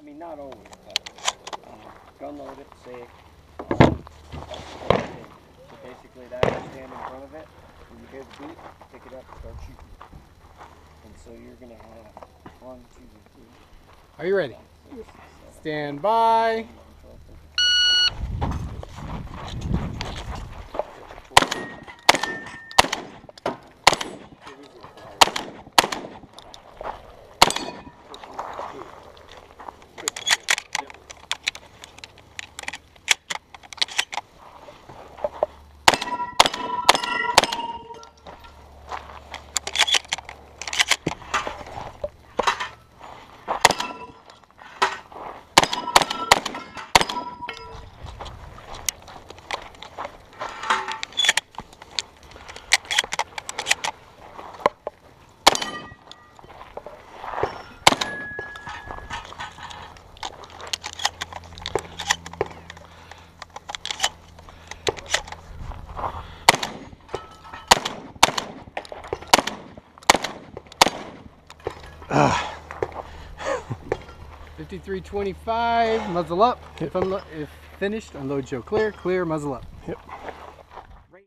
mean, not always, but gun load it, safe. That's the first thing. So basically that, you stand in front of it, when you hear the beep, pick it up and start shooting. And so you're going to have 1, 2, 3. Are you ready? 5, 6, 7, Stand by. 12, Ah. 5325, muzzle up. If finished, unload Joe clear, muzzle up. Yep.